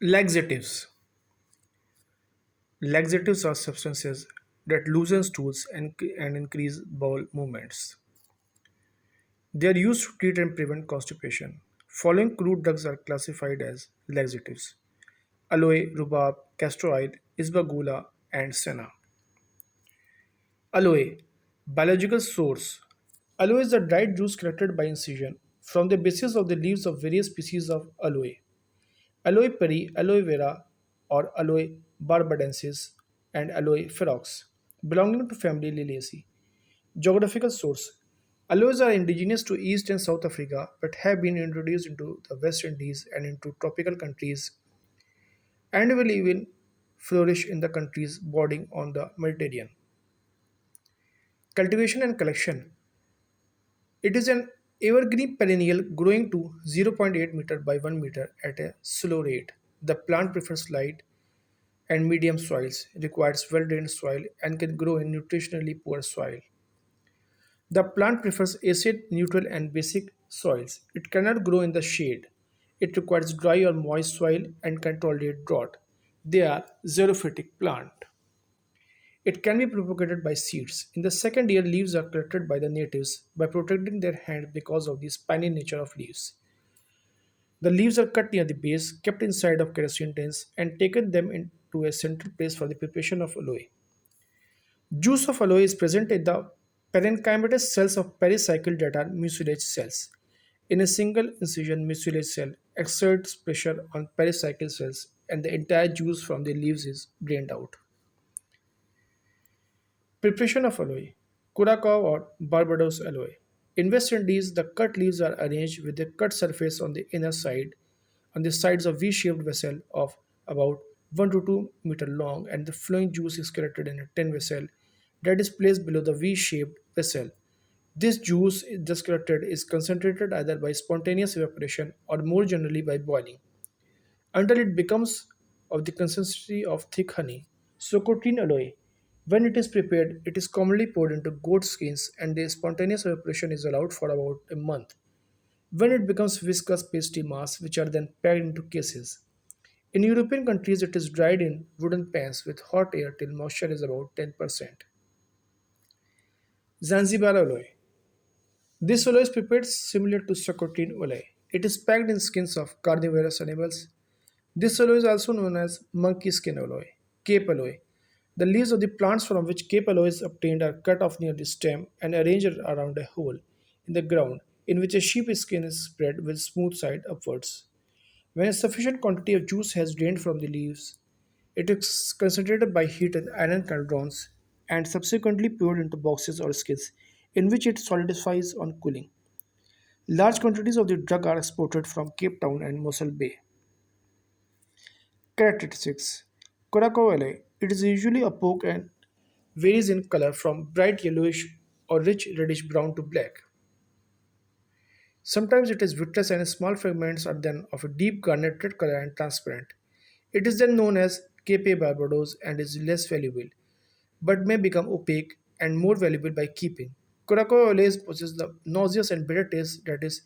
Laxatives. Laxatives are substances that loosen stools and increase bowel movements. They are used to treat and prevent constipation. Following crude drugs are classified as laxatives: aloe, rhubarb, castor oil, isbagula, and senna. Aloe. Biological source. Aloe is the dried juice collected by incision from the bases of the leaves of various species of aloe. Aloe peri, aloe vera, or aloe barbadensis, and aloe ferox, belonging to family Liliaceae. Geographical source. Aloes are indigenous to East and South Africa but have been introduced into the West Indies and into tropical countries and will even flourish in the countries bordering on the Mediterranean. Cultivation and collection. It is an evergreen perennial growing to 0.8 meter by 1 meter at a slow rate. The plant prefers light and medium soils, requires well drained soil, and can grow in nutritionally poor soil. The plant prefers acid, neutral, and basic soils. It cannot grow in the shade. It requires dry or moist soil and can tolerate drought. They are xerophytic plant. It can be propagated by seeds. In the second year, leaves are collected by the natives by protecting their hands because of the spiny nature of leaves. The leaves are cut near the base, kept inside of kerosene tins, and taken them into a central place for the preparation of aloe. Juice of aloe is present in the parenchymatous cells of pericycle that are mucilage cells. In a single incision, mucilage cell exerts pressure on pericycle cells and the entire juice from the leaves is drained out. Preparation of aloe. Curacao or Barbados aloe. In West Indies, the cut leaves are arranged with the cut surface on the inner side, on the sides of V-shaped vessel of about 1 to 2 meter long, and the flowing juice is collected in a tin vessel that is placed below the V-shaped vessel. This juice thus collected is concentrated either by spontaneous evaporation or more generally by boiling until it becomes of the consistency of thick honey. Socotrine aloe. When it is prepared, it is commonly poured into goat skins and the spontaneous evaporation is allowed for about a month. When it becomes viscous pasty mass, which are then packed into cases. In European countries, it is dried in wooden pans with hot air till moisture is about 10%. Zanzibar aloe. This aloe is prepared similar to Socotrine aloe. It is packed in skins of carnivorous animals. This aloe is also known as monkey skin aloe, Cape aloe. The leaves of the plants from which Cape aloe is obtained are cut off near the stem and arranged around a hole in the ground in which a sheep skin is spread with smooth side upwards. When a sufficient quantity of juice has drained from the leaves, it is concentrated by heat in iron cauldrons and subsequently poured into boxes or skids in which it solidifies on cooling. Large quantities of the drug are exported from Cape Town and Mossel Bay. Characteristics. Curacao aloe. It is usually opaque and varies in color from bright yellowish or rich reddish brown to black. Sometimes it is vitreous and small fragments are then of a deep garnet red color and transparent. It is then known as Cape Barbados and is less valuable, but may become opaque and more valuable by keeping. Curacao aloes possess the nauseous and bitter taste that is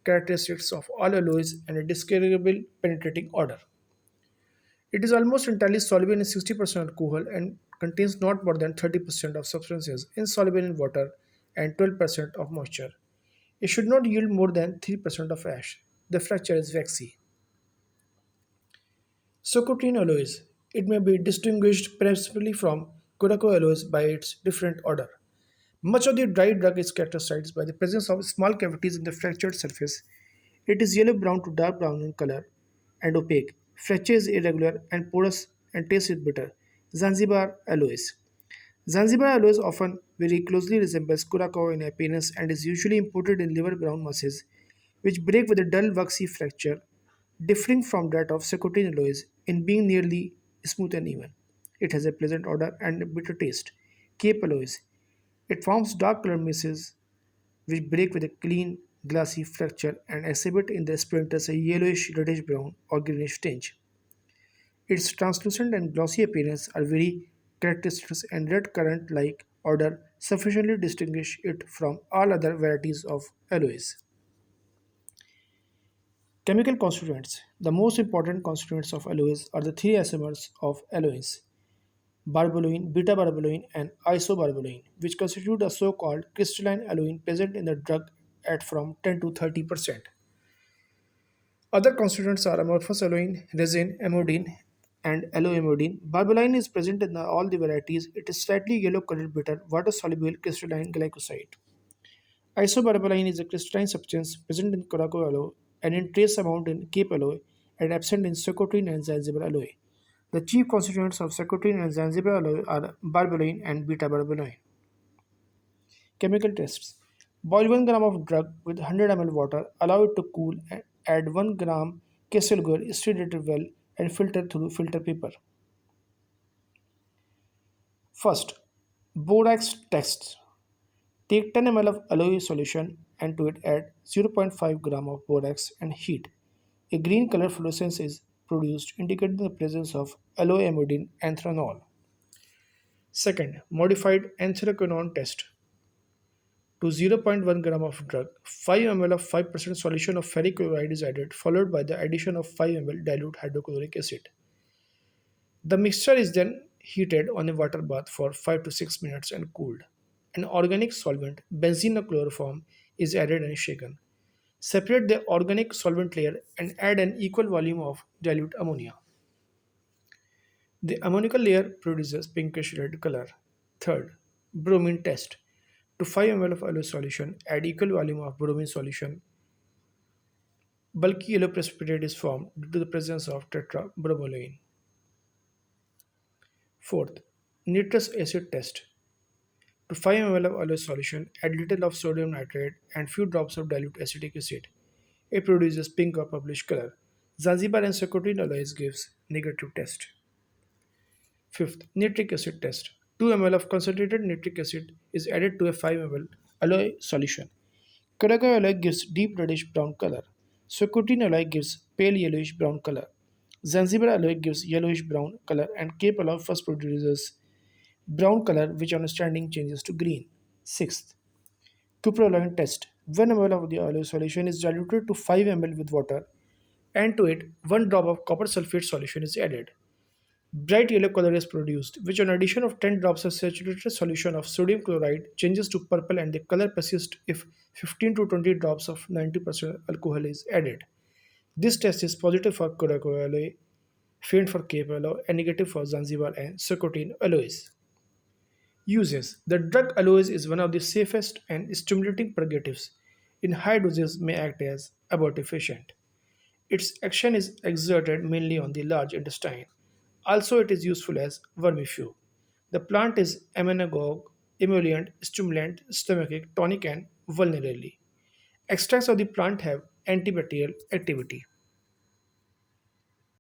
characteristics of all aloes and a disagreeable penetrating odor. It is almost entirely soluble in 60% alcohol and contains not more than 30% of substances insoluble in water and 12% of moisture. It should not yield more than 3% of ash. The fracture is waxy. Socotrine aloes. It may be distinguished principally from Curacao aloes by its different odor. Much of the dry drug is characterized by the presence of small cavities in the fractured surface. It is yellow brown to dark brown in color and opaque. Fracture is irregular and porous and taste is bitter. Zanzibar aloes. Zanzibar aloes often very closely resembles Curacao in appearance and is usually imported in liver brown masses, which break with a dull waxy fracture, differing from that of Secotin aloes in being nearly smooth and even. It has a pleasant odor and a bitter taste. Cape aloes. It forms dark colored masses which break with a clean, glassy fracture and exhibit in the splinters a yellowish, reddish brown or greenish tinge. Its translucent and glossy appearance are very characteristic and red currant-like odor sufficiently distinguish it from all other varieties of aloes. Chemical constituents. The most important constituents of aloes are the three isomers of aloes, barbaloin, beta-barbaloin, and isobarbaloin, which constitute a so-called crystalline aloin present in the drug at from 10 to 30%. Other constituents are amorphous aloin, resin, amodine, and alloamodine. Barbaloin is present in all the varieties. It is slightly yellow-colored bitter, water-soluble crystalline glycoside. Isobarbaloin is a crystalline substance present in Curaçao aloe and in trace amount in Cape aloe and absent in Socotrine and Zanzibar aloe. The chief constituents of Socotrine and Zanzibar aloe are barbaloin and beta-barbaloin. Chemical tests. Boil 1 gram of drug with 100 ml water, allow it to cool, and add 1 gram Kesselgur, stir it well, and filter through filter paper. First, borax tests. Take 10 ml of aloe solution and to it add 0.5 gram of borax and heat. A green color fluorescence is produced indicating the presence of alloamidine anthranol. Second, modified anthraquinone test. To 0.1 gram of drug, 5 ml of 5% solution of ferric chloride is added, followed by the addition of 5 ml dilute hydrochloric acid. The mixture is then heated on a water bath for 5 to 6 minutes and cooled. An organic solvent, benzene or chloroform, is added and shaken. Separate the organic solvent layer and add an equal volume of dilute ammonia. The ammoniacal layer produces pinkish red color. Third, bromine test. To 5 ml of aloe solution, add equal volume of bromine solution. Bulky yellow precipitate is formed due to the presence of tetrabromelain. Fourth, nitrous acid test. To 5 ml of aloe solution, add little of sodium nitrate and few drops of dilute acetic acid. It produces pink or purplish color. Zanzibar and Socotrine aloes gives negative test. Fifth, nitric acid test. 2 ml of concentrated nitric acid is added to a 5 ml aloe solution. Curaçao aloe gives deep reddish brown color. Socotrine aloe gives pale yellowish brown color. Zanzibar aloe gives yellowish brown color and Cape aloe first produces brown color which on standing changes to green. Sixth, cuprolone test. 1 ml of the aloe solution is diluted to 5 ml with water and to it 1 drop of copper sulfate solution is added. Bright yellow color is produced, which on addition of 10 drops of saturated solution of sodium chloride changes to purple and the color persists if 15 to 20 drops of 90% alcohol is added. This test is positive for Curaçao aloe, faint for Cape aloe, and negative for Zanzibar and Socotrine aloes. Uses. The drug aloes is one of the safest and stimulating purgatives. In high doses may act as abortifacient. Its action is exerted mainly on the large intestine. Also, it is useful as vermifuge. The plant is emmenagogue, emollient, stimulant, stomachic, tonic, and vulnerally. Extracts of the plant have antibacterial activity.